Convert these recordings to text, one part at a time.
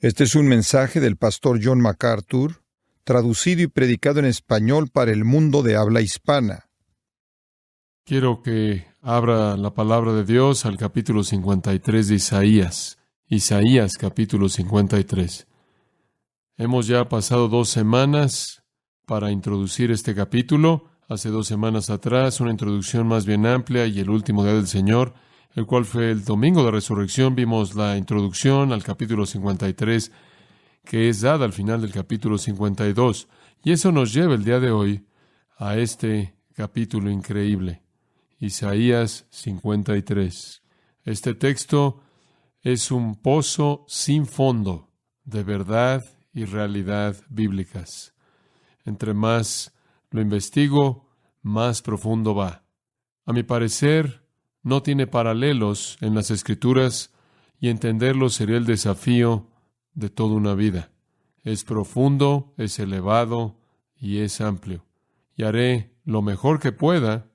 Este es un mensaje del pastor John MacArthur, traducido y predicado en español para el mundo de habla hispana. Quiero que abra la palabra de Dios al capítulo 53 de Isaías. Isaías capítulo 53. Hemos ya pasado 2 semanas para introducir este capítulo. Hace 2 semanas atrás, una introducción más bien amplia y el último día del Señor, el cual fue el domingo de resurrección. Vimos la introducción al capítulo 53, que es dada al final del capítulo 52. Y eso nos lleva el día de hoy a este capítulo increíble. Isaías 53. Este texto es un pozo sin fondo de verdad y realidad bíblicas. Entre más lo investigo, más profundo va. A mi parecer, no tiene paralelos en las Escrituras y entenderlo sería el desafío de toda una vida. Es profundo, es elevado y es amplio. Y haré lo mejor que pueda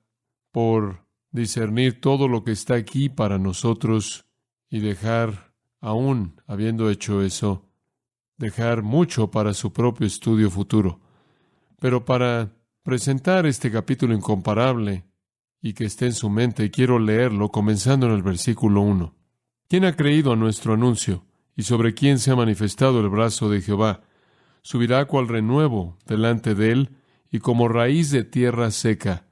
por discernir todo lo que está aquí para nosotros y dejar, aún habiendo hecho eso, dejar mucho para su propio estudio futuro. Pero para presentar este capítulo incomparable y que esté en su mente, quiero leerlo comenzando en el versículo 1. ¿Quién ha creído a nuestro anuncio? ¿Y sobre quién se ha manifestado el brazo de Jehová? Subirá cual renuevo delante de él y como raíz de tierra seca.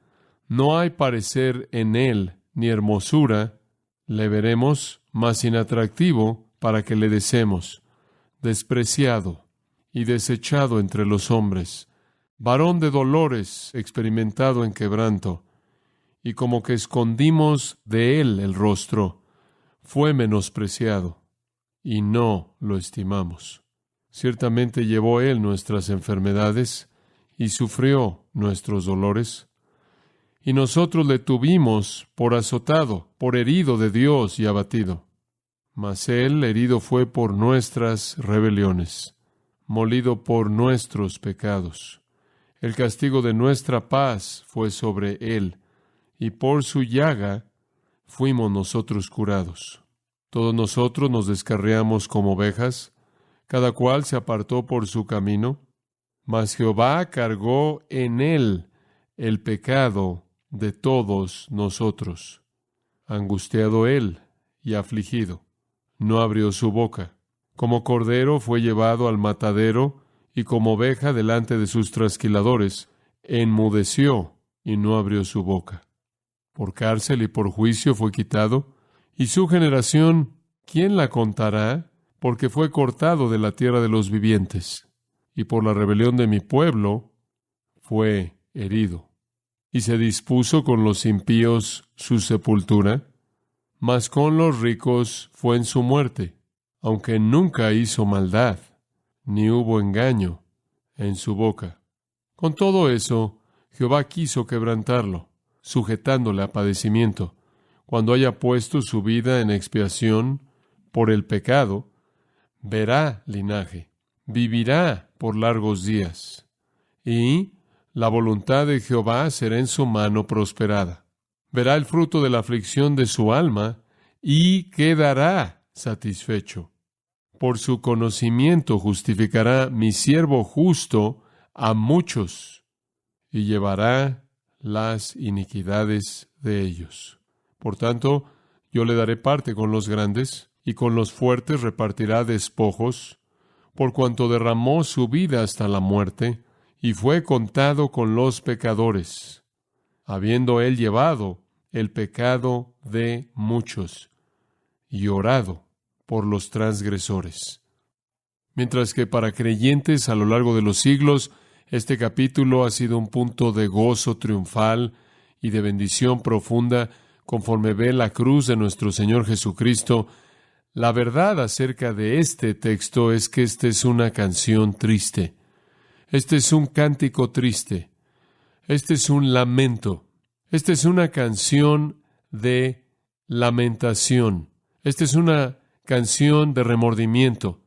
No hay parecer en él ni hermosura. Le veremos más inatractivo para que le deseemos. Despreciado y desechado entre los hombres. Varón de dolores, experimentado en quebranto. Y como que escondimos de él el rostro, fue menospreciado, y no lo estimamos. Ciertamente llevó él nuestras enfermedades, y sufrió nuestros dolores. Y nosotros le tuvimos por azotado, por herido de Dios y abatido. Mas él herido fue por nuestras rebeliones, molido por nuestros pecados. El castigo de nuestra paz fue sobre él, y por su llaga fuimos nosotros curados. Todos nosotros nos descarriamos como ovejas, cada cual se apartó por su camino, mas Jehová cargó en él el pecado de todos nosotros. Angustiado él y afligido, no abrió su boca. Como cordero fue llevado al matadero, y como oveja delante de sus trasquiladores, enmudeció y no abrió su boca. Por cárcel y por juicio fue quitado, y su generación, ¿quién la contará? Porque fue cortado de la tierra de los vivientes, y por la rebelión de mi pueblo fue herido. Y se dispuso con los impíos su sepultura, mas con los ricos fue en su muerte, aunque nunca hizo maldad, ni hubo engaño en su boca. Con todo eso, Jehová quiso quebrantarlo, sujetándole a padecimiento. Cuando haya puesto su vida en expiación por el pecado, verá linaje, vivirá por largos días, y la voluntad de Jehová será en su mano prosperada. Verá el fruto de la aflicción de su alma, y quedará satisfecho. Por su conocimiento justificará mi siervo justo a muchos, y llevará las iniquidades de ellos. Por tanto, yo le daré parte con los grandes, y con los fuertes repartirá despojos, por cuanto derramó su vida hasta la muerte, y fue contado con los pecadores, habiendo él llevado el pecado de muchos, y orado por los transgresores. Mientras que para creyentes a lo largo de los siglos, este capítulo ha sido un punto de gozo triunfal y de bendición profunda conforme ve la cruz de nuestro Señor Jesucristo. La verdad acerca de este texto es que esta es una canción triste. Este es un cántico triste. Este es un lamento. Esta es una canción de lamentación. Esta es una canción de remordimiento.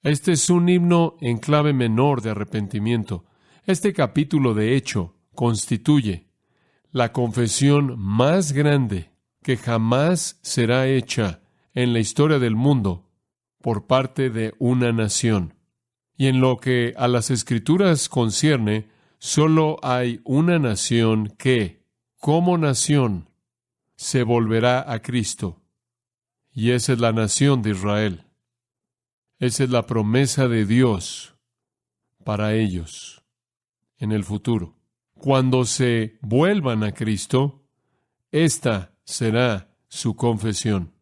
Este es un himno en clave menor de arrepentimiento. Este capítulo, de hecho, constituye la confesión más grande que jamás será hecha en la historia del mundo por parte de una nación. Y en lo que a las Escrituras concierne, solo hay una nación que, como nación, se volverá a Cristo. Y esa es la nación de Israel. Esa es la promesa de Dios para ellos en el futuro. Cuando se vuelvan a Cristo, esta será su confesión.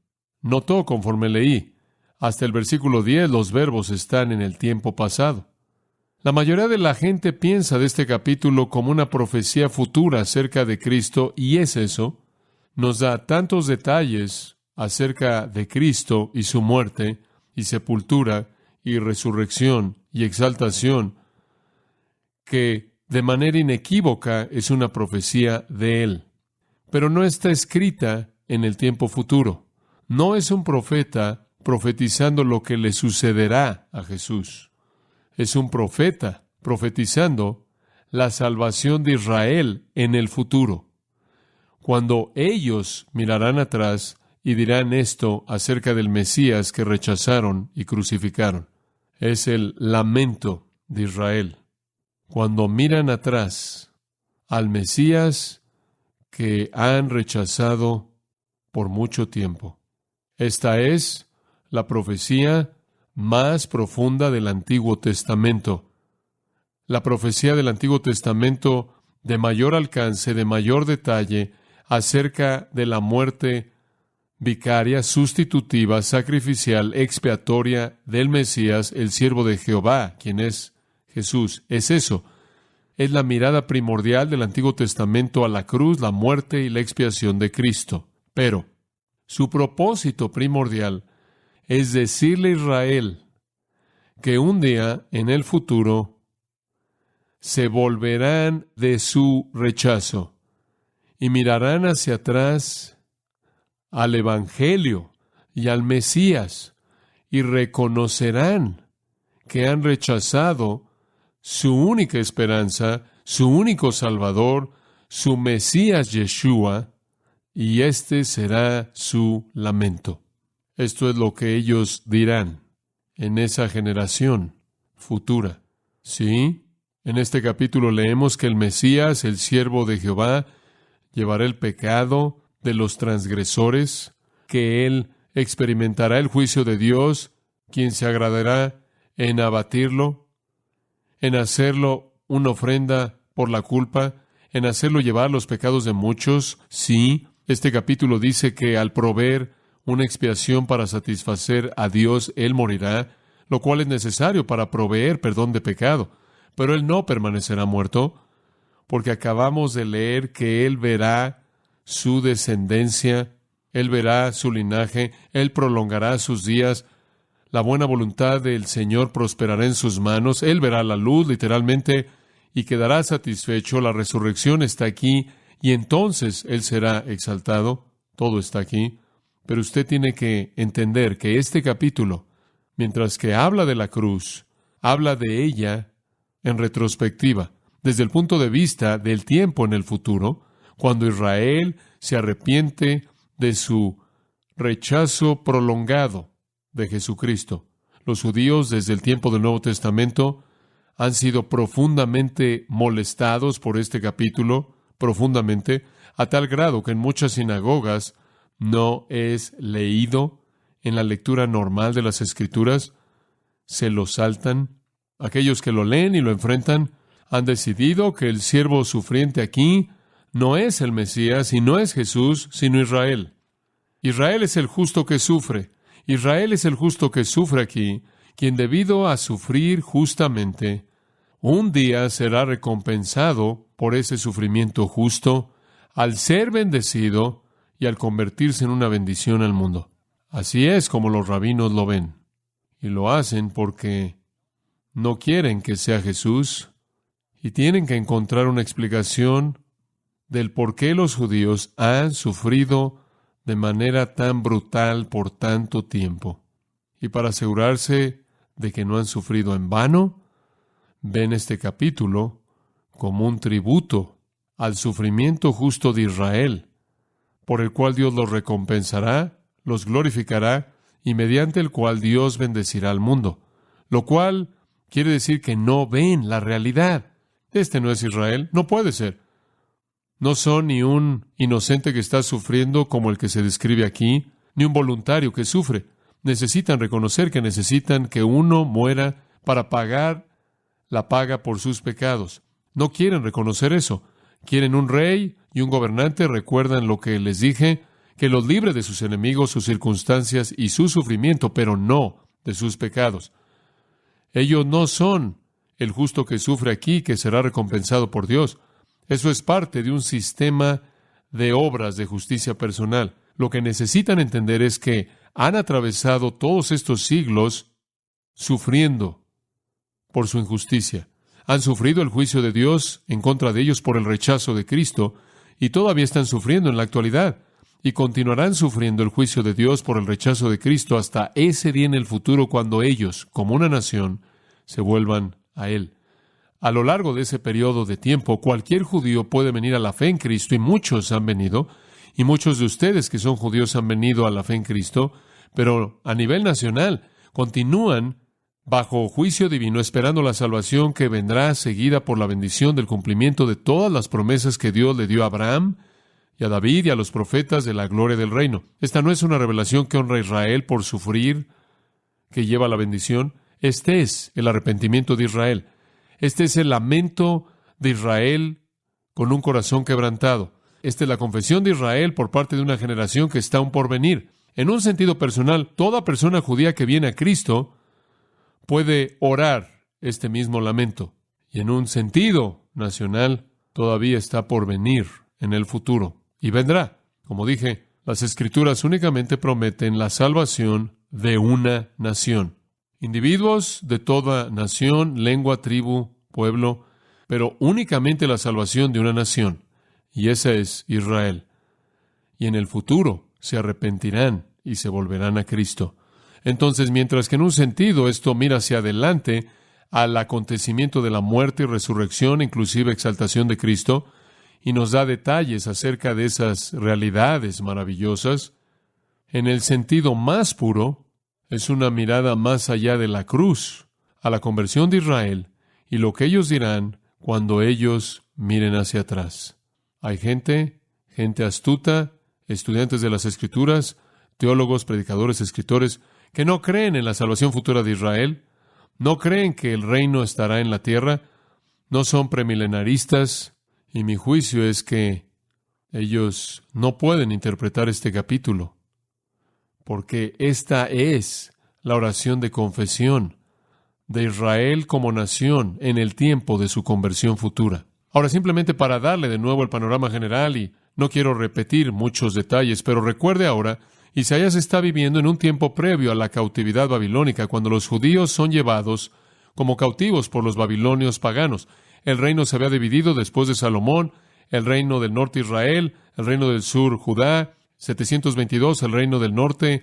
Notó conforme leí, hasta el versículo 10, los verbos están en el tiempo pasado. La mayoría de la gente piensa de este capítulo como una profecía futura acerca de Cristo, y es eso. Nos da tantos detalles acerca de Cristo y su muerte, y sepultura, y resurrección, y exaltación, que de manera inequívoca es una profecía de Él. Pero no está escrita en el tiempo futuro. No es un profeta profetizando lo que le sucederá a Jesús. Es un profeta profetizando la salvación de Israel en el futuro. Cuando ellos mirarán atrás y dirán esto acerca del Mesías que rechazaron y crucificaron. Es el lamento de Israel. Cuando miran atrás al Mesías que han rechazado por mucho tiempo. Esta es la profecía más profunda del Antiguo Testamento. La profecía del Antiguo Testamento de mayor alcance, de mayor detalle, acerca de la muerte vicaria, sustitutiva, sacrificial, expiatoria del Mesías, el siervo de Jehová, quien es Jesús. Es eso. Es la mirada primordial del Antiguo Testamento a la cruz, la muerte y la expiación de Cristo. Pero su propósito primordial es decirle a Israel que un día en el futuro se volverán de su rechazo y mirarán hacia atrás al Evangelio y al Mesías y reconocerán que han rechazado su única esperanza, su único Salvador, su Mesías Yeshua, y este será su lamento. Esto es lo que ellos dirán en esa generación futura. Sí, en este capítulo leemos que el Mesías, el siervo de Jehová, llevará el pecado de los transgresores, que Él experimentará el juicio de Dios, quien se agradará en abatirlo, en hacerlo una ofrenda por la culpa, en hacerlo llevar los pecados de muchos. Sí, este capítulo dice que al proveer una expiación para satisfacer a Dios, Él morirá, lo cual es necesario para proveer perdón de pecado. Pero Él no permanecerá muerto, porque acabamos de leer que Él verá su descendencia, Él verá su linaje, Él prolongará sus días. La buena voluntad del Señor prosperará en sus manos. Él verá la luz, literalmente, y quedará satisfecho. La resurrección está aquí, y entonces Él será exaltado. Todo está aquí. Pero usted tiene que entender que este capítulo, mientras que habla de la cruz, habla de ella en retrospectiva, desde el punto de vista del tiempo en el futuro, cuando Israel se arrepiente de su rechazo prolongado de Jesucristo. Los judíos, desde el tiempo del Nuevo Testamento, han sido profundamente molestados por este capítulo, profundamente, a tal grado que en muchas sinagogas no es leído en la lectura normal de las Escrituras, se lo saltan. Aquellos que lo leen y lo enfrentan han decidido que el siervo sufriente aquí no es el Mesías y no es Jesús, sino Israel. Israel es el justo que sufre. Israel es el justo que sufre aquí, quien debido a sufrir justamente, un día será recompensado por ese sufrimiento justo, al ser bendecido y al convertirse en una bendición al mundo. Así es como los rabinos lo ven, y lo hacen porque no quieren que sea Jesús, y tienen que encontrar una explicación del por qué los judíos han sufrido de manera tan brutal por tanto tiempo. Y para asegurarse de que no han sufrido en vano, ven este capítulo como un tributo al sufrimiento justo de Israel, por el cual Dios los recompensará, los glorificará y mediante el cual Dios bendecirá al mundo, lo cual quiere decir que no ven la realidad. Este no es Israel, no puede ser. No son ni un inocente que está sufriendo como el que se describe aquí, ni un voluntario que sufre. Necesitan reconocer que necesitan que uno muera para pagar la paga por sus pecados. No quieren reconocer eso. Quieren un rey y un gobernante. Recuerdan lo que les dije, que los libre de sus enemigos, sus circunstancias y su sufrimiento, pero no de sus pecados. Ellos no son el justo que sufre aquí, que será recompensado por Dios. Eso es parte de un sistema de obras de justicia personal. Lo que necesitan entender es que han atravesado todos estos siglos sufriendo por su injusticia. Han sufrido el juicio de Dios en contra de ellos por el rechazo de Cristo y todavía están sufriendo en la actualidad y continuarán sufriendo el juicio de Dios por el rechazo de Cristo hasta ese día en el futuro cuando ellos, como una nación, se vuelvan a Él. A lo largo de ese periodo de tiempo, cualquier judío puede venir a la fe en Cristo, y muchos han venido, y muchos de ustedes que son judíos han venido a la fe en Cristo, pero a nivel nacional continúan bajo juicio divino, esperando la salvación que vendrá seguida por la bendición del cumplimiento de todas las promesas que Dios le dio a Abraham y a David y a los profetas de la gloria del reino. Esta no es una revelación que honra a Israel por sufrir, que lleva a la bendición. Este es el arrepentimiento de Israel. Este es el lamento de Israel con un corazón quebrantado. Esta es la confesión de Israel por parte de una generación que está aún por venir. En un sentido personal, toda persona judía que viene a Cristo puede orar este mismo lamento. Y en un sentido nacional, todavía está por venir en el futuro. Y vendrá. Como dije, las Escrituras únicamente prometen la salvación de una nación. Individuos de toda nación, lengua, tribu, pueblo, pero únicamente la salvación de una nación. Y esa es Israel. Y en el futuro se arrepentirán y se volverán a Cristo. Entonces, mientras que en un sentido esto mira hacia adelante al acontecimiento de la muerte y resurrección, inclusive exaltación de Cristo, y nos da detalles acerca de esas realidades maravillosas, en el sentido más puro, es una mirada más allá de la cruz, a la conversión de Israel y lo que ellos dirán cuando ellos miren hacia atrás. Hay gente astuta, estudiantes de las Escrituras, teólogos, predicadores, escritores, que no creen en la salvación futura de Israel, no creen que el reino estará en la tierra, no son premilenaristas, y mi juicio es que ellos no pueden interpretar este capítulo, porque esta es la oración de confesión de Israel como nación en el tiempo de su conversión futura. Ahora, simplemente para darle de nuevo el panorama general, y no quiero repetir muchos detalles, pero recuerde ahora, Isaías está viviendo en un tiempo previo a la cautividad babilónica, cuando los judíos son llevados como cautivos por los babilonios paganos. El reino se había dividido después de Salomón, el reino del norte Israel, el reino del sur Judá. 722, el reino del norte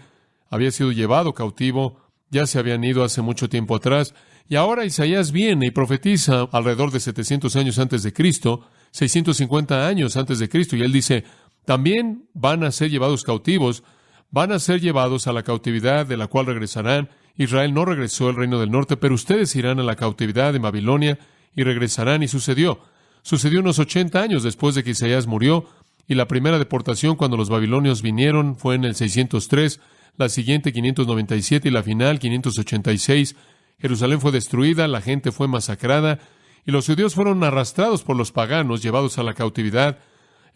había sido llevado cautivo, ya se habían ido hace mucho tiempo atrás, y ahora Isaías viene y profetiza alrededor de 700 años antes de Cristo, 650 años antes de Cristo, y él dice, también van a ser llevados cautivos, van a ser llevados a la cautividad de la cual regresarán. Israel no regresó al reino del norte, pero ustedes irán a la cautividad en Babilonia y regresarán, y sucedió. Sucedió unos 80 años después de que Isaías murió, y la primera deportación cuando los babilonios vinieron fue en el 603, la siguiente 597 y la final 586. Jerusalén fue destruida, la gente fue masacrada, y los judíos fueron arrastrados por los paganos, llevados a la cautividad,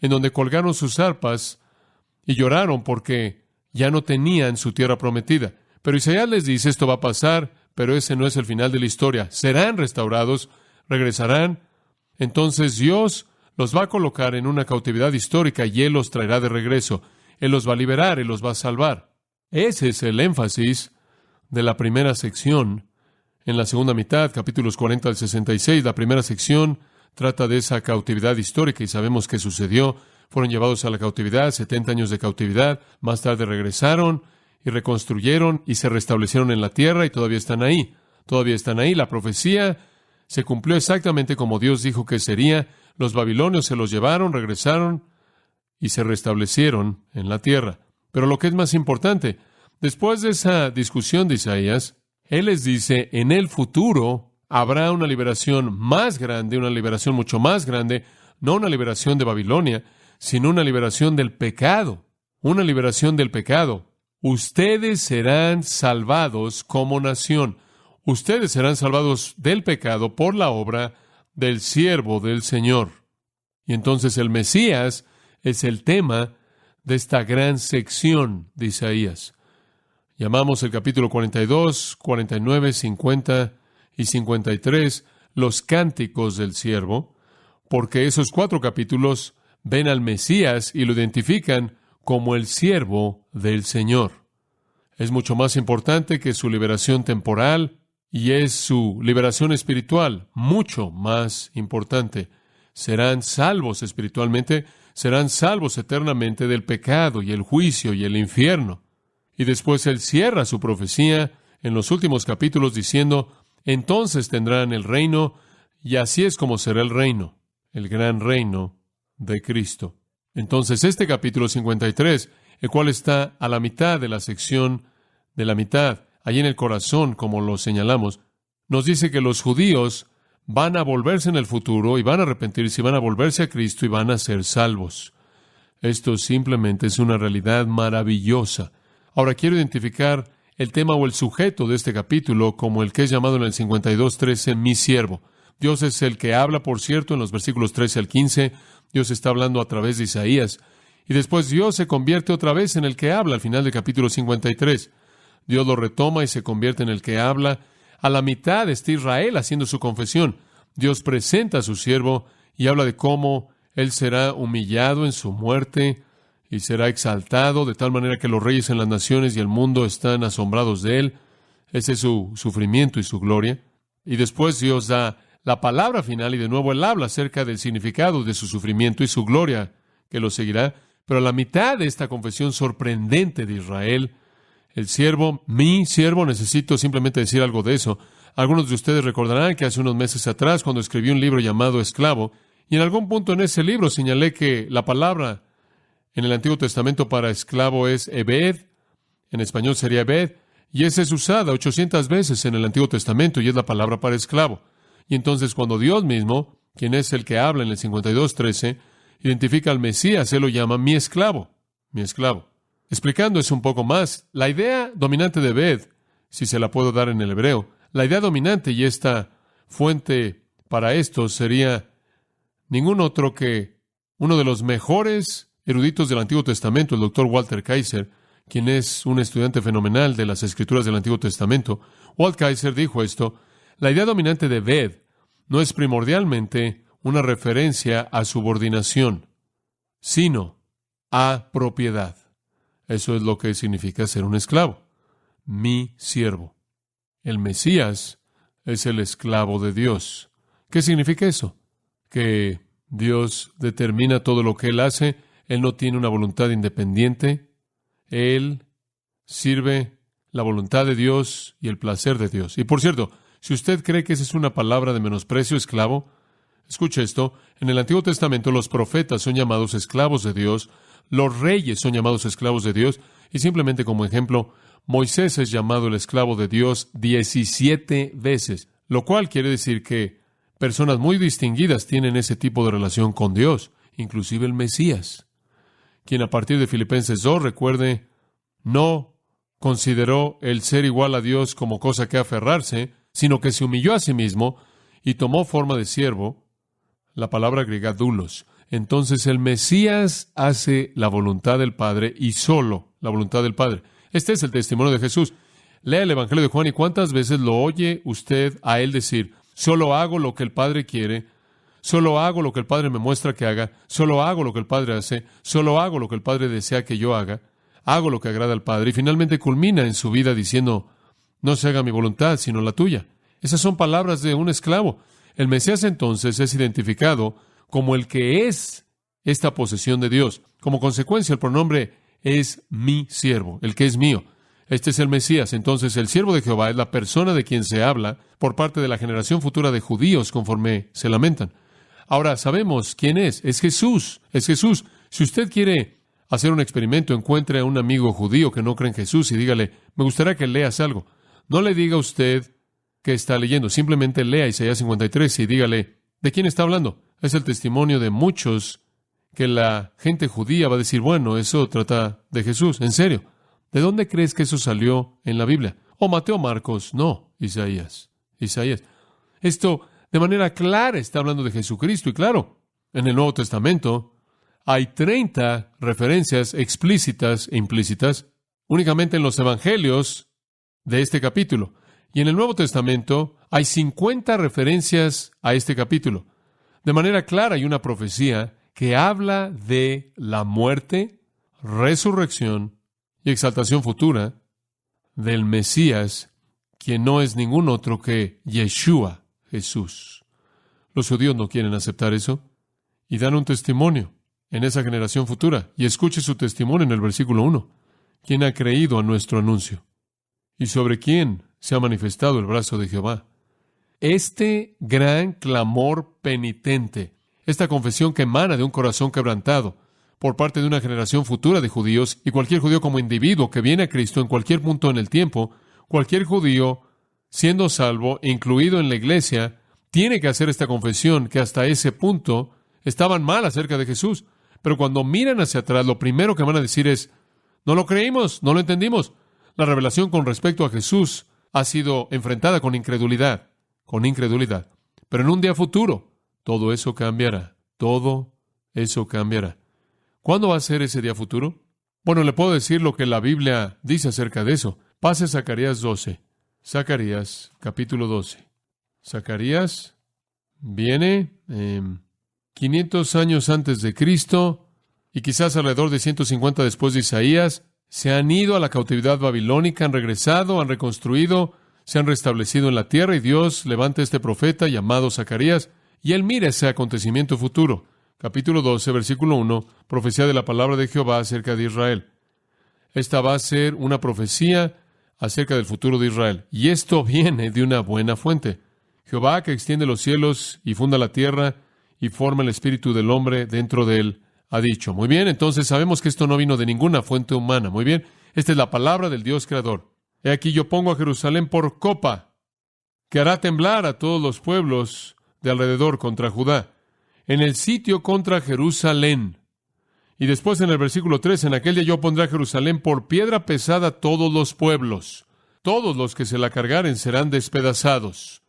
en donde colgaron sus arpas y lloraron porque ya no tenían su tierra prometida. Pero Isaías les dice, esto va a pasar, pero ese no es el final de la historia. Serán restaurados, regresarán. Entonces Dios los va a colocar en una cautividad histórica y Él los traerá de regreso. Él los va a liberar, Él los va a salvar. Ese es el énfasis de la primera sección. En la segunda mitad, capítulos 40 al 66, la primera sección trata de esa cautividad histórica y sabemos qué sucedió. Fueron llevados a la cautividad, 70 años de cautividad. Más tarde regresaron y reconstruyeron y se restablecieron en la tierra y todavía están ahí. Todavía están ahí. La profecía se cumplió exactamente como Dios dijo que sería. Los babilonios se los llevaron, regresaron y se restablecieron en la tierra. Pero lo que es más importante, Después de esa discusión de Isaías, él les dice, en el futuro habrá una liberación más grande, una liberación mucho más grande, no una liberación de Babilonia, sino una liberación del pecado, una liberación del pecado. Ustedes serán salvados como nación. Ustedes serán salvados del pecado por la obra del siervo del Señor. Y entonces el Mesías es el tema de esta gran sección de Isaías. Llamamos el capítulo 42, 49, 50 y 53 los cánticos del siervo, porque esos 4 capítulos ven al Mesías y lo identifican como el siervo del Señor. Es mucho más importante que su liberación temporal y es su liberación espiritual, mucho más importante. Serán salvos espiritualmente, serán salvos eternamente del pecado y el juicio y el infierno. Y después él cierra su profecía en los últimos capítulos diciendo, entonces tendrán el reino, y así es como será el reino, el gran reino de Cristo. Entonces este capítulo 53, el cual está a la mitad de la sección de la mitad, allí en el corazón, como lo señalamos, nos dice que los judíos van a volverse en el futuro y van a arrepentirse y van a volverse a Cristo y van a ser salvos. Esto simplemente es una realidad maravillosa. Ahora quiero identificar el tema o el sujeto de este capítulo como el que es llamado en el 52:13, mi siervo. Dios es el que habla, por cierto, en los versículos 13 al 15. Dios está hablando a través de Isaías. Y después Dios se convierte otra vez en el que habla al final del capítulo 53. Dios lo retoma y se convierte en el que habla. A la mitad está Israel haciendo su confesión. Dios presenta a su siervo y habla de cómo él será humillado en su muerte y será exaltado de tal manera que los reyes en las naciones y el mundo están asombrados de él. Ese es su sufrimiento y su gloria. Y después Dios da la palabra final y de nuevo él habla acerca del significado de su sufrimiento y su gloria que lo seguirá. Pero a la mitad de esta confesión sorprendente de Israel, el siervo, mi siervo, necesito simplemente decir algo de eso. Algunos de ustedes recordarán que hace unos meses atrás, cuando escribí un libro llamado Esclavo, y en algún punto en ese libro señalé que la palabra en el Antiguo Testamento para esclavo es Ebed, en español sería Ebed, y esa es usada 800 veces en el Antiguo Testamento, y es la palabra para esclavo. Y entonces cuando Dios mismo, quien es el que habla en el 52:13, identifica al Mesías, él lo llama mi esclavo, mi esclavo. Explicando eso un poco más, la idea dominante de Ebed, si se la puedo dar en el hebreo, la idea dominante y esta fuente para esto sería ningún otro que uno de los mejores eruditos del Antiguo Testamento, el Dr. Walter Kaiser, quien es un estudiante fenomenal de las Escrituras del Antiguo Testamento. Walt Kaiser dijo esto: la idea dominante de Ebed no es primordialmente una referencia a subordinación, sino a propiedad. Eso es lo que significa ser un esclavo. Mi siervo. El Mesías es el esclavo de Dios. ¿Qué significa eso? Que Dios determina todo lo que Él hace. Él no tiene una voluntad independiente. Él sirve la voluntad de Dios y el placer de Dios. Y por cierto, si usted cree que esa es una palabra de menosprecio, esclavo, escuche esto. En el Antiguo Testamento los profetas son llamados esclavos de Dios, los reyes son llamados esclavos de Dios, y simplemente como ejemplo, Moisés es llamado el esclavo de Dios 17 veces, lo cual quiere decir que personas muy distinguidas tienen ese tipo de relación con Dios, inclusive el Mesías, quien a partir de Filipenses 2, recuerde, no consideró el ser igual a Dios como cosa que aferrarse, sino que se humilló a sí mismo y tomó forma de siervo, la palabra griega doulos. Entonces el Mesías hace la voluntad del Padre y solo la voluntad del Padre. Este es el testimonio de Jesús. Lea el Evangelio de Juan y cuántas veces lo oye usted a él decir: solo hago lo que el Padre quiere, solo hago lo que el Padre me muestra que haga, solo hago lo que el Padre hace, solo hago lo que el Padre desea que yo haga, hago lo que agrada al Padre. Y finalmente culmina en su vida diciendo: no se haga mi voluntad, sino la tuya. Esas son palabras de un esclavo. El Mesías entonces es identificado como el que es esta posesión de Dios. Como consecuencia, el pronombre es mi siervo, el que es mío. Este es el Mesías. Entonces, el siervo de Jehová es la persona de quien se habla por parte de la generación futura de judíos conforme se lamentan. Ahora, sabemos quién es. Es Jesús. Es Jesús. Si usted quiere hacer un experimento, encuentre a un amigo judío que no cree en Jesús y dígale, me gustaría que leas algo. No le diga a usted que está leyendo, simplemente lea Isaías 53 y dígale, ¿de quién está hablando? Es el testimonio de muchos que la gente judía va a decir, bueno, eso trata de Jesús. En serio, ¿de dónde crees que eso salió en la Biblia? Mateo, Marcos, no, Isaías. Esto de manera clara está hablando de Jesucristo. Y claro, en el Nuevo Testamento hay 30 referencias explícitas e implícitas únicamente en los evangelios de este capítulo. Y en el Nuevo Testamento hay 50 referencias a este capítulo. De manera clara hay una profecía que habla de la muerte, resurrección y exaltación futura del Mesías, quien no es ningún otro que Yeshua, Jesús. Los judíos no quieren aceptar eso y dan un testimonio en esa generación futura. Y escuche su testimonio en el versículo 1. ¿Quién ha creído a nuestro anuncio? ¿Y sobre quién se ha manifestado el brazo de Jehová? Este gran clamor penitente, esta confesión que emana de un corazón quebrantado por parte de una generación futura de judíos y cualquier judío como individuo que viene a Cristo en cualquier punto en el tiempo, cualquier judío siendo salvo, incluido en la iglesia, tiene que hacer esta confesión que hasta ese punto estaban mal acerca de Jesús. Pero cuando miran hacia atrás, lo primero que van a decir es, no lo creímos, no lo entendimos. La revelación con respecto a Jesús ha sido enfrentada con incredulidad. Pero en un día futuro, todo eso cambiará. Todo eso cambiará. ¿Cuándo va a ser ese día futuro? Bueno, le puedo decir lo que la Biblia dice acerca de eso. Pase a Zacarías 12. Zacarías, capítulo 12. Zacarías viene 500 años antes de Cristo y quizás alrededor de 150 después de Isaías. Se han ido a la cautividad babilónica, han regresado, han reconstruido, se han restablecido en la tierra y Dios levanta a este profeta llamado Zacarías y él mira ese acontecimiento futuro. Capítulo 12, versículo 1, profecía de la palabra de Jehová acerca de Israel. Esta va a ser una profecía acerca del futuro de Israel. Y esto viene de una buena fuente. Jehová, que extiende los cielos y funda la tierra y forma el espíritu del hombre dentro de él, ha dicho. Muy bien, entonces sabemos que esto no vino de ninguna fuente humana. Muy bien, esta es la palabra del Dios creador. He aquí yo pongo a Jerusalén por copa, que hará temblar a todos los pueblos de alrededor contra Judá, en el sitio contra Jerusalén. Y después en el versículo 3, en aquel día yo pondré a Jerusalén por piedra pesada a todos los pueblos. Todos los que se la cargaren serán despedazados.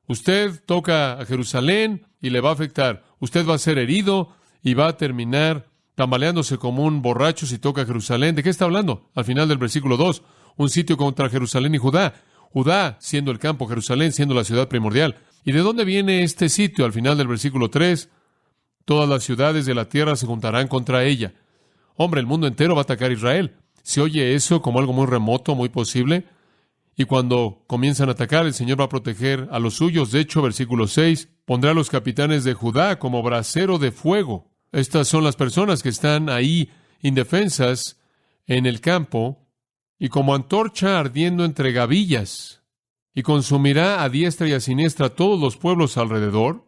Usted toca a Jerusalén y le va a afectar. Usted va a ser herido y va a terminar tambaleándose como un borracho si toca a Jerusalén. ¿De qué está hablando? Al final del versículo 2, un sitio contra Jerusalén y Judá. Judá siendo el campo, Jerusalén siendo la ciudad primordial. ¿Y de dónde viene este sitio? Al final del versículo 3, todas las ciudades de la tierra se juntarán contra ella. Hombre, el mundo entero va a atacar a Israel. ¿Se oye eso como algo muy remoto, muy posible? Y cuando comienzan a atacar, el Señor va a proteger a los suyos. De hecho, versículo 6, pondrá a los capitanes de Judá como brasero de fuego. Estas son las personas que están ahí indefensas en el campo y como antorcha ardiendo entre gavillas. Y consumirá a diestra y a siniestra todos los pueblos alrededor,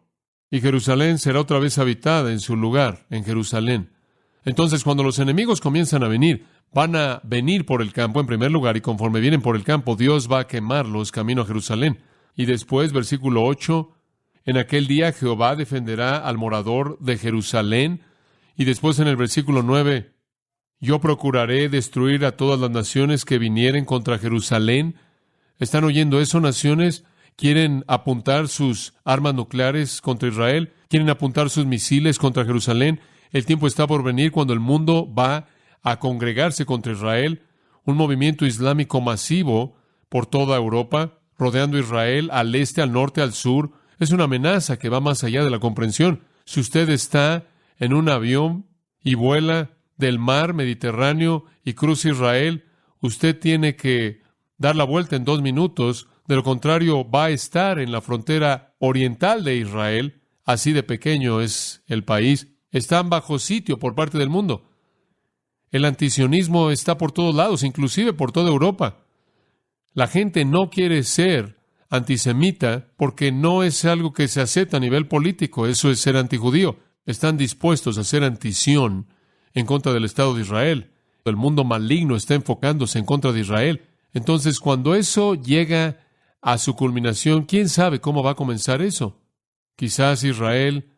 y Jerusalén será otra vez habitada en su lugar, en Jerusalén. Entonces, cuando los enemigos comienzan a venir, van a venir por el campo en primer lugar, y conforme vienen por el campo, Dios va a quemarlos camino a Jerusalén. Y después, versículo 8, en aquel día Jehová defenderá al morador de Jerusalén. Y después en el versículo 9, yo procuraré destruir a todas las naciones que vinieren contra Jerusalén. ¿Están oyendo eso, naciones? ¿Quieren apuntar sus armas nucleares contra Israel? ¿Quieren apuntar sus misiles contra Jerusalén? El tiempo está por venir cuando el mundo va a congregarse contra Israel. Un movimiento islámico masivo por toda Europa, rodeando Israel al este, al norte, al sur. Es una amenaza que va más allá de la comprensión. Si usted está en un avión y vuela del mar Mediterráneo y cruza Israel, usted tiene que dar la vuelta en 2 minutos. De lo contrario, va a estar en la frontera oriental de Israel. Así de pequeño es el país. Están bajo sitio por parte del mundo. El antisionismo está por todos lados, inclusive por toda Europa. La gente no quiere ser antisemita porque no es algo que se acepta a nivel político. Eso es ser antijudío. Están dispuestos a ser antisión en contra del Estado de Israel. El mundo maligno está enfocándose en contra de Israel. Entonces, cuando eso llega a su culminación, ¿quién sabe cómo va a comenzar eso? Quizás Israel,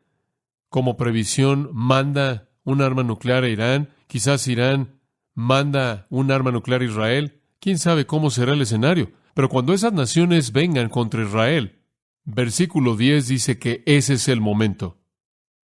como previsión, manda un arma nuclear a Irán. Quizás Irán manda un arma nuclear a Israel. ¿Quién sabe cómo será el escenario? Pero cuando esas naciones vengan contra Israel, versículo 10 dice que ese es el momento.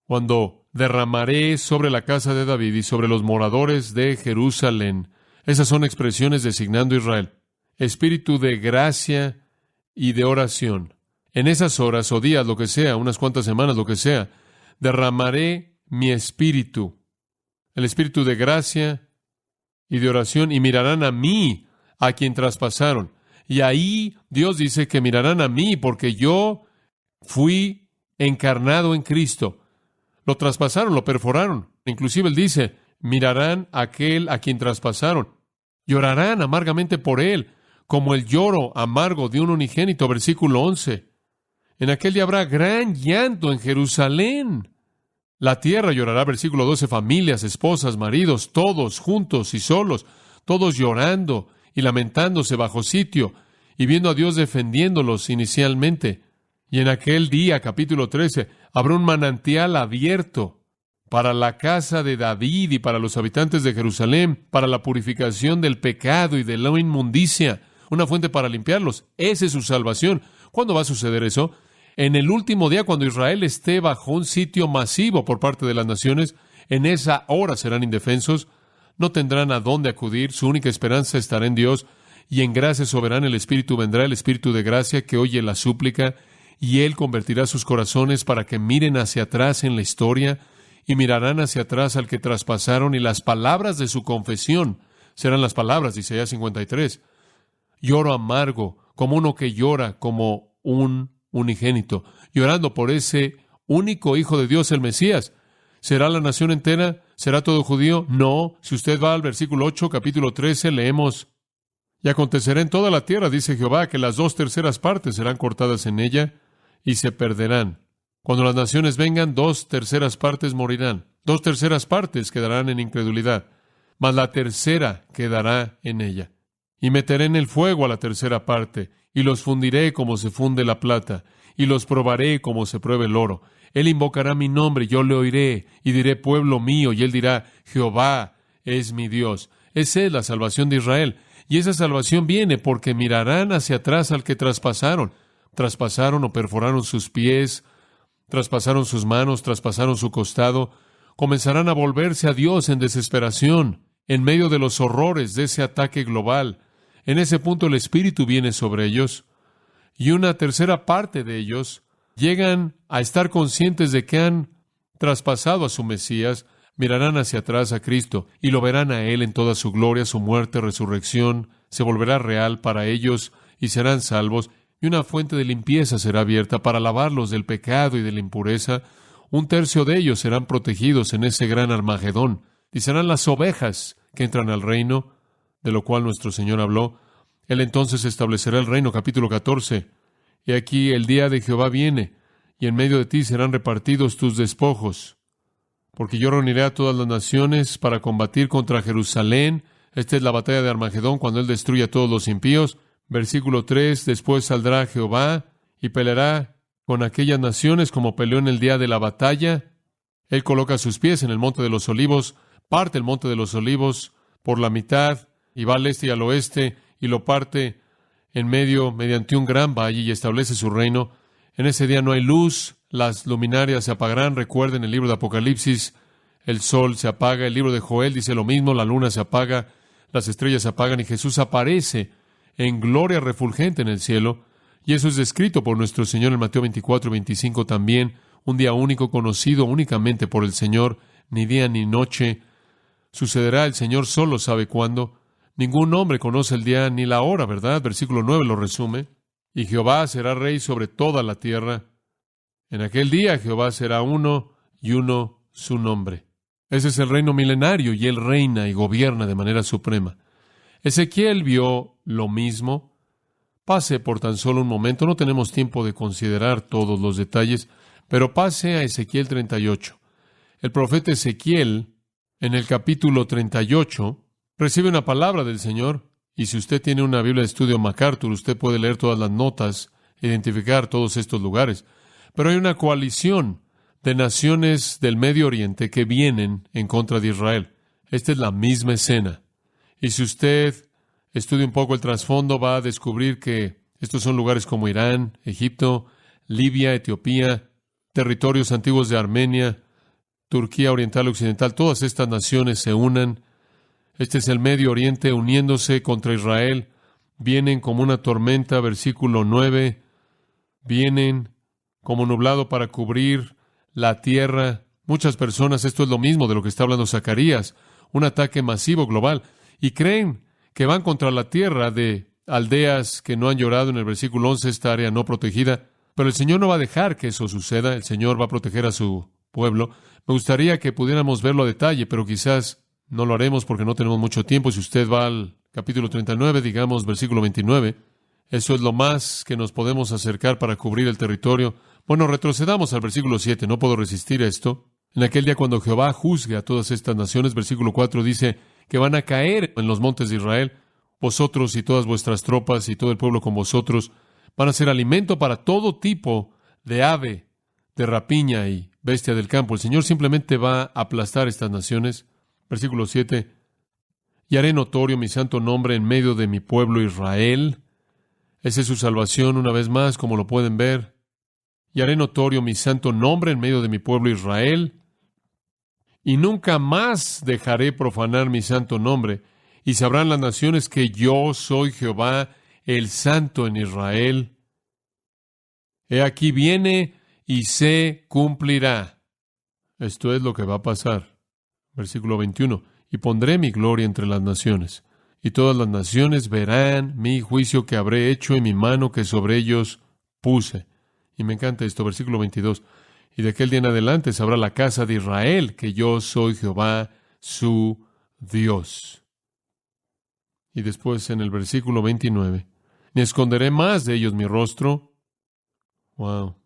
Cuando derramaré sobre la casa de David y sobre los moradores de Jerusalén. Esas son expresiones designando a Israel. Espíritu de gracia y de oración. En esas horas o días, lo que sea, unas cuantas semanas, lo que sea, derramaré mi espíritu, el espíritu de gracia y de oración, y mirarán a mí, a quien traspasaron. Y ahí Dios dice que mirarán a mí, porque yo fui encarnado en Cristo. Lo traspasaron, lo perforaron. Inclusive Él dice, mirarán a aquel a quien traspasaron. Llorarán amargamente por Él, como el lloro amargo de un unigénito. Versículo 11. En aquel día habrá gran llanto en Jerusalén. La tierra llorará. Versículo 12. Familias, esposas, maridos, todos juntos y solos, todos llorando y lamentándose bajo sitio y viendo a Dios defendiéndolos inicialmente. Y en aquel día, capítulo 13, habrá un manantial abierto para la casa de David y para los habitantes de Jerusalén, para la purificación del pecado y de la inmundicia, una fuente para limpiarlos. Esa es su salvación. ¿Cuándo va a suceder eso? En el último día, cuando Israel esté bajo un sitio masivo por parte de las naciones, en esa hora serán indefensos, no tendrán a dónde acudir, su única esperanza estará en Dios, y en gracia soberana el Espíritu vendrá, el Espíritu de gracia que oye la súplica, y Él convertirá sus corazones para que miren hacia atrás en la historia, y mirarán hacia atrás al que traspasaron, y las palabras de su confesión serán las palabras de Isaías 53. Lloro amargo, como uno que llora, como un unigénito, llorando por ese único Hijo de Dios, el Mesías. ¿Será la nación entera? ¿Será todo judío? No. Si usted va al versículo 8, capítulo 13, leemos: y acontecerá en toda la tierra, dice Jehová, que las 2/3 partes serán cortadas en ella y se perderán. Cuando las naciones vengan, 2/3 partes morirán. 2/3 partes quedarán en incredulidad, mas la tercera quedará en ella. Y meteré en el fuego a la tercera parte, y los fundiré como se funde la plata, y los probaré como se prueba el oro. Él invocará mi nombre, yo le oiré, y diré, pueblo mío, y él dirá, Jehová es mi Dios. Esa es la salvación de Israel. Y esa salvación viene porque mirarán hacia atrás al que traspasaron. Traspasaron o perforaron sus pies, traspasaron sus manos, traspasaron su costado. Comenzarán a volverse a Dios en desesperación, en medio de los horrores de ese ataque global. En ese punto el Espíritu viene sobre ellos, y una tercera parte de ellos llegan a estar conscientes de que han traspasado a su Mesías, mirarán hacia atrás a Cristo y lo verán a Él en toda su gloria, su muerte, resurrección, se volverá real para ellos y serán salvos, y una fuente de limpieza será abierta para lavarlos del pecado y de la impureza. 1/3 de ellos serán protegidos en ese gran Armagedón, y serán las ovejas que entran al reino, de lo cual nuestro Señor habló. Él entonces establecerá el reino, capítulo 14. Y aquí el día de Jehová viene, y en medio de ti serán repartidos tus despojos. Porque yo reuniré a todas las naciones para combatir contra Jerusalén. Esta es la batalla de Armagedón, cuando Él destruye a todos los impíos. Versículo 3, después saldrá Jehová y peleará con aquellas naciones como peleó en el día de la batalla. Él coloca sus pies en el monte de los olivos, parte el monte de los olivos por la mitad, y va al este y al oeste, y lo parte en medio mediante un gran valle, y establece su reino. En ese día no hay luz, las luminarias se apagarán. Recuerden el libro de Apocalipsis, el sol se apaga. El libro de Joel dice lo mismo, la luna se apaga, las estrellas se apagan, y Jesús aparece en gloria refulgente en el cielo. Y eso es descrito por nuestro Señor en Mateo 24-25 también, un día único, conocido únicamente por el Señor, ni día ni noche. Sucederá, el Señor solo sabe cuándo. Ningún hombre conoce el día ni la hora, ¿verdad? Versículo 9 lo resume. Y Jehová será rey sobre toda la tierra. En aquel día Jehová será uno, y uno su nombre. Ese es el reino milenario, y Él reina y gobierna de manera suprema. Ezequiel vio lo mismo. Pase por tan solo un momento, no tenemos tiempo de considerar todos los detalles, pero pase a Ezequiel 38. El profeta Ezequiel En el capítulo 38, recibe una palabra del Señor, y si usted tiene una Biblia de estudio MacArthur, usted puede leer todas las notas, identificar todos estos lugares. Pero hay una coalición de naciones del Medio Oriente que vienen en contra de Israel. Esta es la misma escena. Y si usted estudia un poco el trasfondo, va a descubrir que estos son lugares como Irán, Egipto, Libia, Etiopía, territorios antiguos de Armenia, Turquía Oriental y Occidental. Todas estas naciones se unen. Este es el Medio Oriente uniéndose contra Israel. Vienen como una tormenta, versículo 9. Vienen como nublado para cubrir la tierra. Muchas personas, esto es lo mismo de lo que está hablando Zacarías, un ataque masivo global, y creen que van contra la tierra de aldeas que no han llorado en el versículo 11, esta área no protegida. Pero el Señor no va a dejar que eso suceda. El Señor va a proteger a su pueblo. Me gustaría que pudiéramos verlo a detalle, pero quizás no lo haremos porque no tenemos mucho tiempo. Si usted va al capítulo 39, digamos, versículo 29, eso es lo más que nos podemos acercar para cubrir el territorio. Bueno, retrocedamos al versículo 7. No puedo resistir esto. En aquel día cuando Jehová juzgue a todas estas naciones, versículo 4 dice que van a caer en los montes de Israel. Vosotros y todas vuestras tropas y todo el pueblo con vosotros van a ser alimento para todo tipo de ave, de rapiña y bestia del campo. El Señor simplemente va a aplastar estas naciones. Versículo 7. Y haré notorio mi santo nombre en medio de mi pueblo Israel. Esa es su salvación una vez más, como lo pueden ver. Y haré notorio mi santo nombre en medio de mi pueblo Israel. Y nunca más dejaré profanar mi santo nombre. Y sabrán las naciones que yo soy Jehová, el Santo en Israel. He aquí viene y se cumplirá. Esto es lo que va a pasar. Versículo 21. Y pondré mi gloria entre las naciones, y todas las naciones verán mi juicio que habré hecho en mi mano que sobre ellos puse. Y me encanta esto, versículo 22. Y de aquel día en adelante sabrá la casa de Israel que yo soy Jehová, su Dios. Y después en el versículo 29, ni esconderé más de ellos mi rostro. Wow.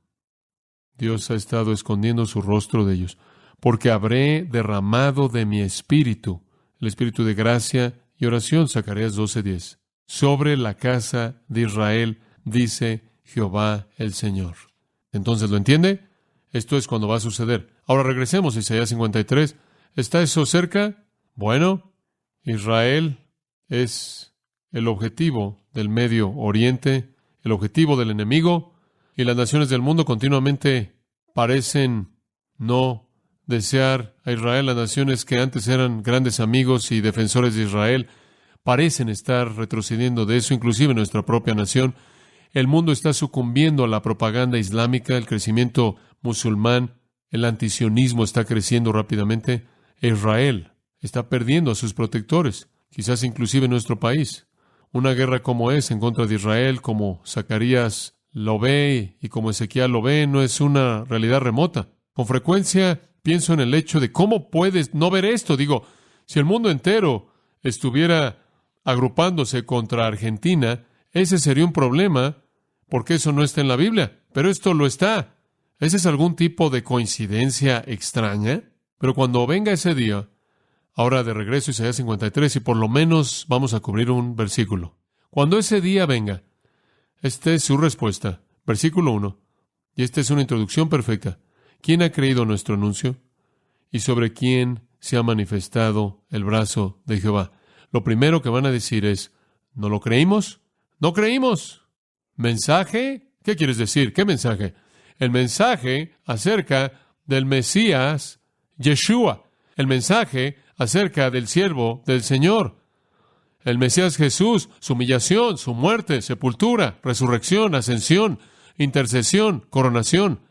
Dios ha estado escondiendo su rostro de ellos, porque habré derramado de mi espíritu, el espíritu de gracia y oración, Zacarías 12:10, sobre la casa de Israel, dice Jehová el Señor. Entonces, ¿lo entiende? Esto es cuando va a suceder. Ahora regresemos a Isaías 53. ¿Está eso cerca? Bueno, Israel es el objetivo del Medio Oriente, el objetivo del enemigo, y las naciones del mundo continuamente parecen no desear a Israel. Las naciones que antes eran grandes amigos y defensores de Israel parecen estar retrocediendo de eso, inclusive nuestra propia nación. El mundo está sucumbiendo a la propaganda islámica, el crecimiento musulmán, el antisionismo está creciendo rápidamente. Israel está perdiendo a sus protectores, quizás inclusive en nuestro país. Una guerra como es en contra de Israel, como Zacarías lo ve y como Ezequiel lo ve, no es una realidad remota. Con frecuencia pienso en el hecho de cómo puedes no ver esto. Digo, si el mundo entero estuviera agrupándose contra Argentina, ese sería un problema, porque eso no está en la Biblia, pero esto lo está. ¿Ese es algún tipo de coincidencia extraña? Pero cuando venga ese día, ahora de regreso a Isaías 53, y por lo menos vamos a cubrir un versículo. Cuando ese día venga, esta es su respuesta. Versículo 1. Y esta es una introducción perfecta. ¿Quién ha creído nuestro anuncio? ¿Y sobre quién se ha manifestado el brazo de Jehová? Lo primero que van a decir es, ¿no lo creímos? ¡No creímos! ¿Mensaje? ¿Qué quieres decir? ¿Qué mensaje? El mensaje acerca del Mesías, Yeshua. El mensaje acerca del siervo del Señor. El Mesías Jesús, su humillación, su muerte, sepultura, resurrección, ascensión, intercesión, coronación.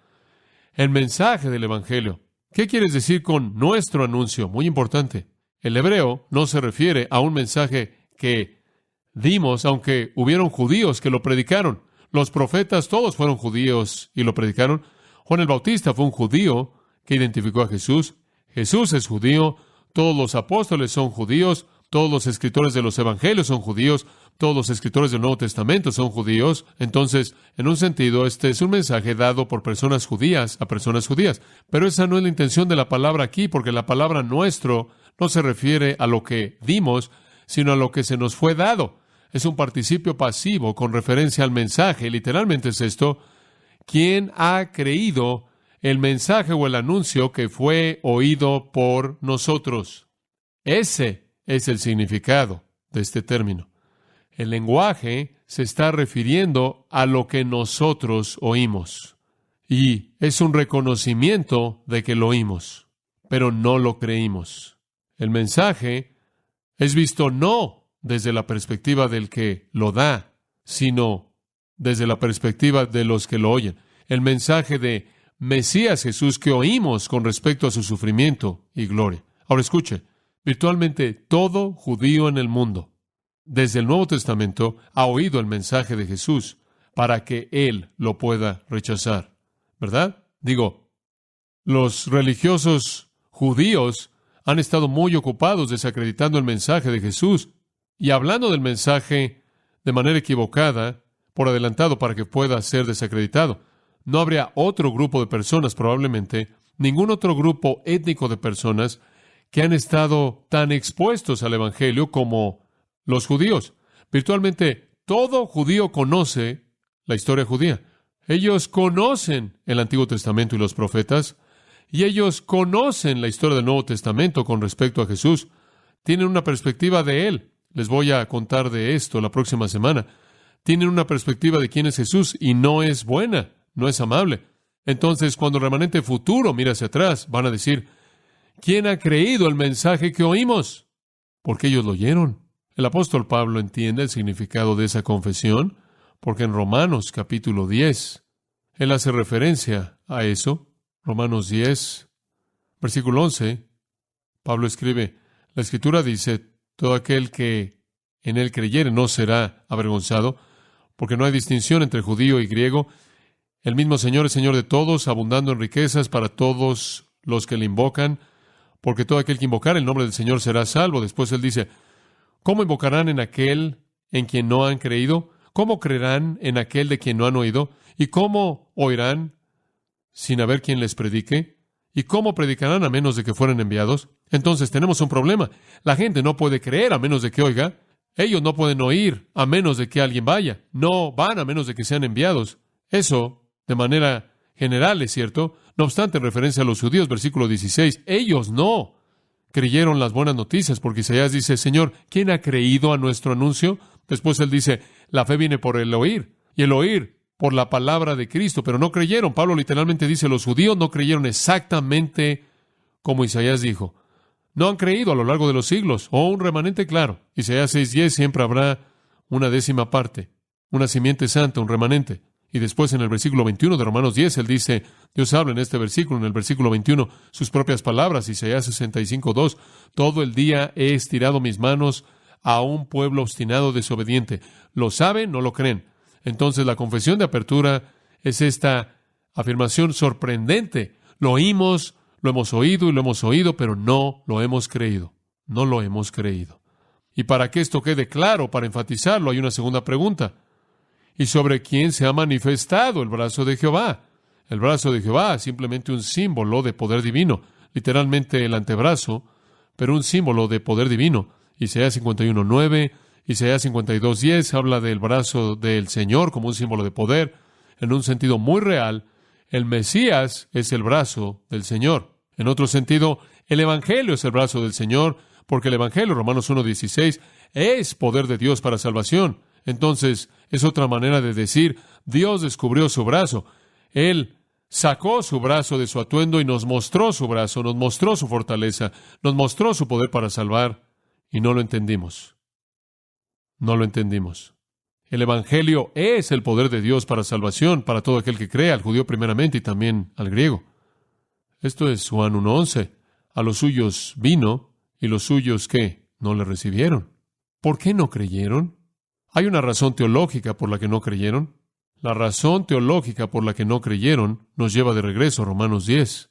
El mensaje del Evangelio. ¿Qué quieres decir con nuestro anuncio? Muy importante. El hebreo no se refiere a un mensaje que dimos, aunque hubieron judíos que lo predicaron. Los profetas todos fueron judíos y lo predicaron. Juan el Bautista fue un judío que identificó a Jesús. Jesús es judío. Todos los apóstoles son judíos. Todos los escritores de los evangelios son judíos. Todos los escritores del Nuevo Testamento son judíos. Entonces, en un sentido, este es un mensaje dado por personas judías a personas judías. Pero esa no es la intención de la palabra aquí, porque la palabra nuestro no se refiere a lo que dimos, sino a lo que se nos fue dado. Es un participio pasivo con referencia al mensaje. Literalmente es esto: ¿quién ha creído el mensaje o el anuncio que fue oído por nosotros? Ese es el significado de este término. El lenguaje se está refiriendo a lo que nosotros oímos. Y es un reconocimiento de que lo oímos, pero no lo creímos. El mensaje es visto no desde la perspectiva del que lo da, sino desde la perspectiva de los que lo oyen. El mensaje de Mesías Jesús que oímos con respecto a su sufrimiento y gloria. Ahora escuche, virtualmente todo judío en el mundo, desde el Nuevo Testamento, ha oído el mensaje de Jesús para que él lo pueda rechazar, ¿verdad? Digo, los religiosos judíos han estado muy ocupados desacreditando el mensaje de Jesús y hablando del mensaje de manera equivocada, por adelantado para que pueda ser desacreditado. No habría otro grupo de personas, probablemente, ningún otro grupo étnico de personas que han estado tan expuestos al Evangelio como los judíos. Virtualmente todo judío conoce la historia judía. Ellos conocen el Antiguo Testamento y los profetas, y ellos conocen la historia del Nuevo Testamento con respecto a Jesús. Tienen una perspectiva de Él. Les voy a contar de esto la próxima semana. Tienen una perspectiva de quién es Jesús y no es buena, no es amable. Entonces, cuando el remanente futuro mira hacia atrás, van a decir: ¿quién ha creído el mensaje que oímos? Porque ellos lo oyeron. El apóstol Pablo entiende el significado de esa confesión, porque en Romanos capítulo 10, él hace referencia a eso. Romanos 10, versículo 11, Pablo escribe: la Escritura dice, todo aquel que en él creyere no será avergonzado, porque no hay distinción entre judío y griego. El mismo Señor es Señor de todos, abundando en riquezas para todos los que le invocan, porque todo aquel que invocar el nombre del Señor será salvo. Después él dice: ¿cómo invocarán en aquel en quien no han creído? ¿Cómo creerán en aquel de quien no han oído? ¿Y cómo oirán sin haber quien les predique? ¿Y cómo predicarán a menos de que fueran enviados? Entonces tenemos un problema. La gente no puede creer a menos de que oiga. Ellos no pueden oír a menos de que alguien vaya. No van a menos de que sean enviados. Eso, de manera general, es cierto. No obstante, en referencia a los judíos, versículo 16, ellos no creyeron las buenas noticias, porque Isaías dice: Señor, ¿quién ha creído a nuestro anuncio? Después él dice: la fe viene por el oír, y el oír por la palabra de Cristo, pero no creyeron. Pablo literalmente dice: los judíos no creyeron exactamente como Isaías dijo. No han creído a lo largo de los siglos, o un remanente claro. Isaías 6:10, siempre habrá una décima parte, una simiente santa, un remanente. Y después en el versículo 21 de Romanos 10, él dice, Dios habla en este versículo, en el versículo 21, sus propias palabras, Isaías 65:2, todo el día he estirado mis manos a un pueblo obstinado desobediente. ¿Lo saben? ¿No lo creen? Entonces la confesión de apertura es esta afirmación sorprendente. Lo oímos, lo hemos oído y lo hemos oído, pero no lo hemos creído. No lo hemos creído. Y para que esto quede claro, para enfatizarlo, hay una segunda pregunta. ¿Y sobre quién se ha manifestado el brazo de Jehová? El brazo de Jehová es simplemente un símbolo de poder divino, literalmente el antebrazo, pero un símbolo de poder divino. Isaías 51:9, Isaías 52:10 habla del brazo del Señor como un símbolo de poder. En un sentido muy real, el Mesías es el brazo del Señor. En otro sentido, el Evangelio es el brazo del Señor, porque el Evangelio, Romanos 1:16, es poder de Dios para salvación. Entonces, es otra manera de decir, Dios descubrió su brazo. Él sacó su brazo de su atuendo y nos mostró su brazo, nos mostró su fortaleza, nos mostró su poder para salvar, y no lo entendimos. No lo entendimos. El Evangelio es el poder de Dios para salvación, para todo aquel que cree, al judío primeramente y también al griego. Esto es Juan 1:11. A los suyos vino, y los suyos, ¿qué? No le recibieron. ¿Por qué no creyeron? Hay una razón teológica por la que no creyeron. La razón teológica por la que no creyeron nos lleva de regreso a Romanos 10.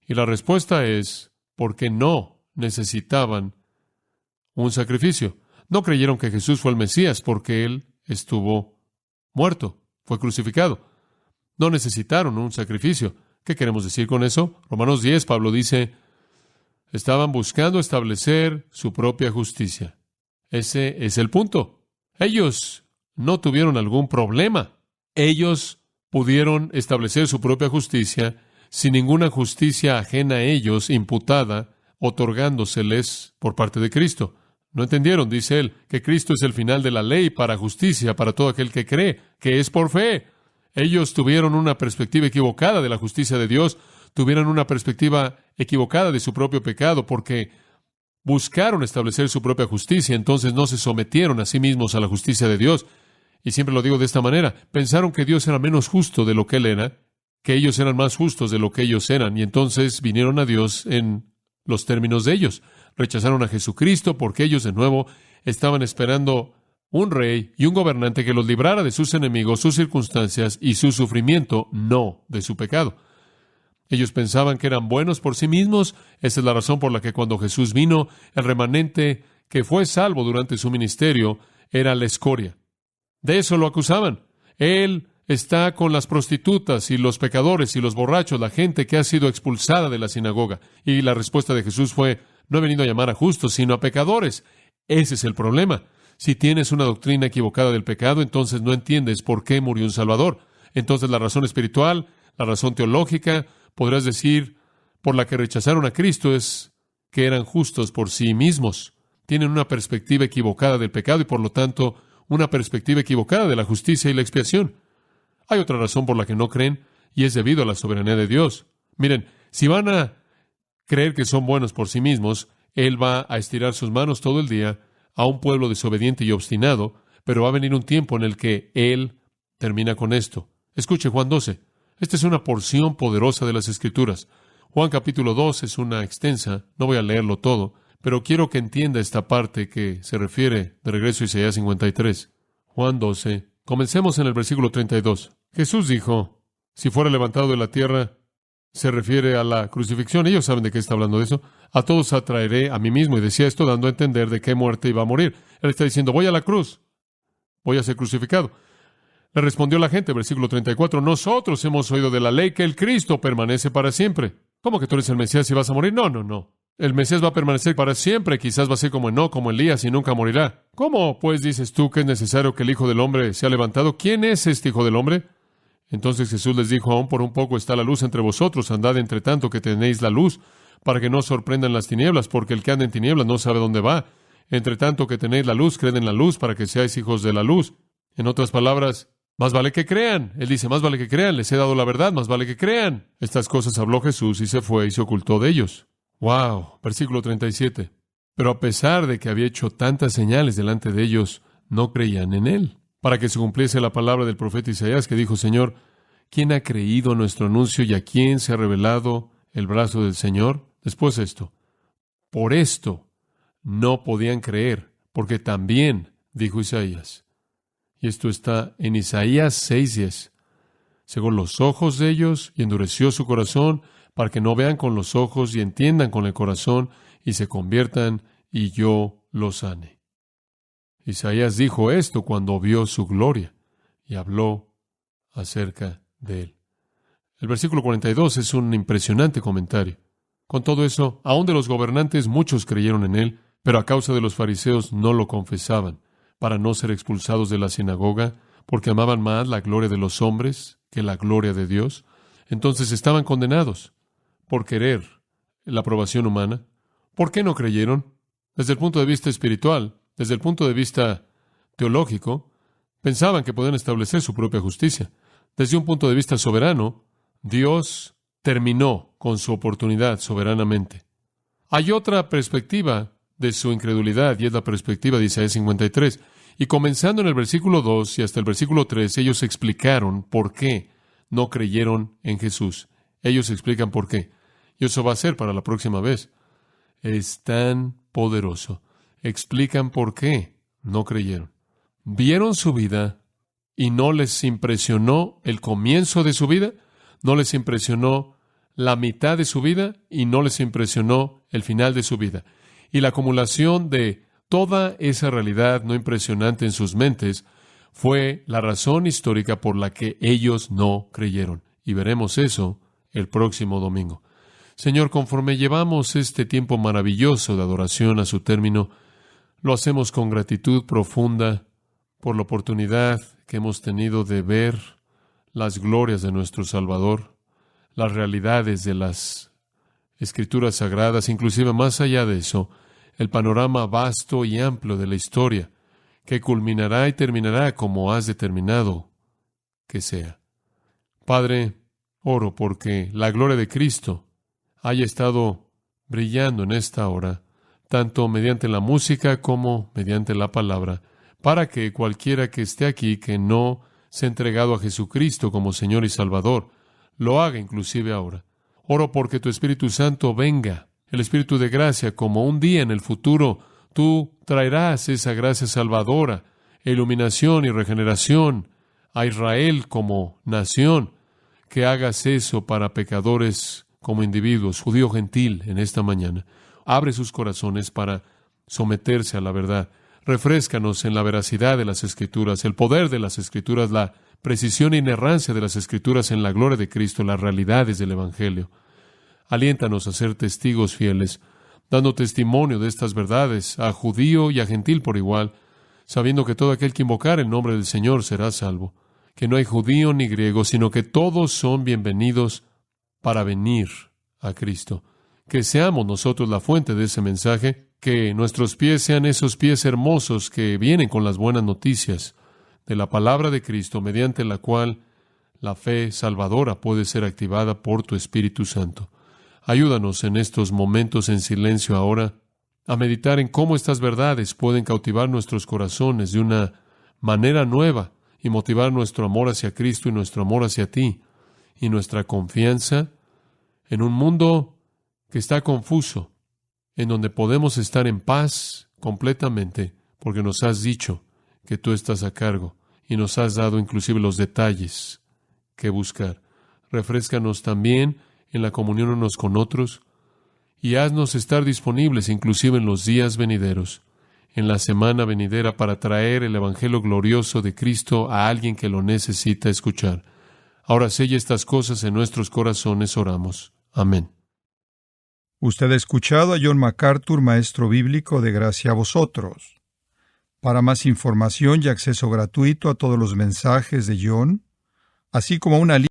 Y la respuesta es porque no necesitaban un sacrificio. No creyeron que Jesús fue el Mesías porque Él estuvo muerto, fue crucificado. No necesitaron un sacrificio. ¿Qué queremos decir con eso? Romanos 10, Pablo dice, Estaban buscando establecer su propia justicia. Ese es el punto. Ellos no tuvieron algún problema. Ellos pudieron establecer su propia justicia sin ninguna justicia ajena a ellos imputada, otorgándoseles por parte de Cristo. No entendieron, dice él, que Cristo es el final de la ley para justicia para todo aquel que cree, que es por fe. Ellos tuvieron una perspectiva equivocada de la justicia de Dios, tuvieron una perspectiva equivocada de su propio pecado, porque buscaron establecer su propia justicia, entonces no se sometieron a sí mismos a la justicia de Dios. Y siempre lo digo de esta manera, pensaron que Dios era menos justo de lo que Él era, que ellos eran más justos de lo que ellos eran, y entonces vinieron a Dios en los términos de ellos. Rechazaron a Jesucristo porque ellos, de nuevo, estaban esperando un rey y un gobernante que los librara de sus enemigos, sus circunstancias y su sufrimiento, no de su pecado. Ellos pensaban que eran buenos por sí mismos. Esa es la razón por la que cuando Jesús vino, el remanente que fue salvo durante su ministerio era la escoria. De eso lo acusaban. Él está con las prostitutas y los pecadores y los borrachos, la gente que ha sido expulsada de la sinagoga. Y la respuesta de Jesús fue, no he venido a llamar a justos, sino a pecadores. Ese es el problema. Si tienes una doctrina equivocada del pecado, entonces no entiendes por qué murió un Salvador. Entonces la razón espiritual, la razón teológica, podrás decir, por la que rechazaron a Cristo es que eran justos por sí mismos. Tienen una perspectiva equivocada del pecado y, por lo tanto, una perspectiva equivocada de la justicia y la expiación. Hay otra razón por la que no creen, y es debido a la soberanía de Dios. Miren, si van a creer que son buenos por sí mismos, Él va a estirar sus manos todo el día a un pueblo desobediente y obstinado, pero va a venir un tiempo en el que Él termina con esto. Escuche Juan 12. Esta es una porción poderosa de las Escrituras. Juan capítulo 2 es una extensa, no voy a leerlo todo, pero quiero que entienda esta parte que se refiere de regreso a Isaías 53. Juan 12. Comencemos en el versículo 32. Jesús dijo, si fuera levantado de la tierra, se refiere a la crucifixión. Ellos saben de qué está hablando de eso. A todos atraeré a mí mismo. Y decía esto dando a entender de qué muerte iba a morir. Él está diciendo, voy a la cruz. Voy a ser crucificado. Le respondió la gente, versículo 34, nosotros hemos oído de la ley que el Cristo permanece para siempre. ¿Cómo que tú eres el Mesías y vas a morir? No. El Mesías va a permanecer para siempre. Quizás va a ser como Enoc, como Elías, y nunca morirá. ¿Cómo, pues, dices tú que es necesario que el Hijo del Hombre sea levantado? ¿Quién es este Hijo del Hombre? Entonces Jesús les dijo, aún por un poco está la luz entre vosotros, andad entre tanto que tenéis la luz, para que no os sorprendan las tinieblas, porque el que anda en tinieblas no sabe dónde va. Entre tanto que tenéis la luz, creed en la luz, para que seáis hijos de la luz. En otras palabras, más vale que crean. Él dice, más vale que crean, les he dado la verdad, más vale que crean. Estas cosas habló Jesús y se fue y se ocultó de ellos. ¡Wow! Versículo 37. Pero a pesar de que había hecho tantas señales delante de ellos, no creían en él. Para que se cumpliese la palabra del profeta Isaías, que dijo, Señor, ¿quién ha creído a nuestro anuncio y a quién se ha revelado el brazo del Señor? Después esto. Por esto no podían creer, porque también, dijo Isaías, y esto está en Isaías 6:10, cegó los ojos de ellos y endureció su corazón para que no vean con los ojos y entiendan con el corazón y se conviertan y yo los sane. Isaías dijo esto cuando vio su gloria y habló acerca de él. El versículo 42 es un impresionante comentario. Con todo eso, aun de los gobernantes muchos creyeron en él, pero a causa de los fariseos no lo confesaban, para no ser expulsados de la sinagoga, porque amaban más la gloria de los hombres que la gloria de Dios. Entonces estaban condenados por querer la aprobación humana. ¿Por qué no creyeron? Desde el punto de vista espiritual, desde el punto de vista teológico, pensaban que podían establecer su propia justicia. Desde un punto de vista soberano, Dios terminó con su oportunidad soberanamente. Hay otra perspectiva de su incredulidad, y es la perspectiva de Isaías 53. Y comenzando en el versículo 2 y hasta el versículo 3, ellos explicaron por qué no creyeron en Jesús. Ellos explican por qué. Y eso va a ser para la próxima vez. Es tan poderoso. Explican por qué no creyeron. Vieron su vida y no les impresionó el comienzo de su vida, no les impresionó la mitad de su vida y no les impresionó el final de su vida. Y la acumulación de toda esa realidad no impresionante en sus mentes fue la razón histórica por la que ellos no creyeron. Y veremos eso el próximo domingo. Señor, conforme llevamos este tiempo maravilloso de adoración a su término, lo hacemos con gratitud profunda por la oportunidad que hemos tenido de ver las glorias de nuestro Salvador, las realidades de las Escrituras Sagradas, inclusive más allá de eso, el panorama vasto y amplio de la historia, que culminará y terminará como has determinado que sea. Padre, oro porque la gloria de Cristo haya estado brillando en esta hora, tanto mediante la música como mediante la palabra, para que cualquiera que esté aquí que no se ha entregado a Jesucristo como Señor y Salvador, lo haga inclusive ahora. Oro porque tu Espíritu Santo venga, el Espíritu de gracia, como un día en el futuro tú traerás esa gracia salvadora, iluminación y regeneración a Israel como nación, que hagas eso para pecadores como individuos, judío gentil, en esta mañana. Abre sus corazones para someterse a la verdad. Refréscanos en la veracidad de las Escrituras, el poder de las Escrituras, la precisión e inerrancia de las Escrituras en la gloria de Cristo, las realidades del Evangelio. Aliéntanos a ser testigos fieles, dando testimonio de estas verdades a judío y a gentil por igual, sabiendo que todo aquel que invocar el nombre del Señor será salvo, que no hay judío ni griego, sino que todos son bienvenidos para venir a Cristo. Que seamos nosotros la fuente de ese mensaje, que nuestros pies sean esos pies hermosos que vienen con las buenas noticias de la palabra de Cristo, mediante la cual la fe salvadora puede ser activada por tu Espíritu Santo. Ayúdanos en estos momentos en silencio ahora a meditar en cómo estas verdades pueden cautivar nuestros corazones de una manera nueva y motivar nuestro amor hacia Cristo y nuestro amor hacia ti y nuestra confianza en un mundo que está confuso, en donde podemos estar en paz completamente, porque nos has dicho que tú estás a cargo y nos has dado inclusive los detalles que buscar. Refréscanos también en la comunión unos con otros y haznos estar disponibles inclusive en los días venideros, en la semana venidera, para traer el Evangelio glorioso de Cristo a alguien que lo necesita escuchar. Ahora sella estas cosas en nuestros corazones, oramos. Amén. Usted ha escuchado a John MacArthur, maestro bíblico de Gracia a Vosotros. Para más información y acceso gratuito a todos los mensajes de John, así como una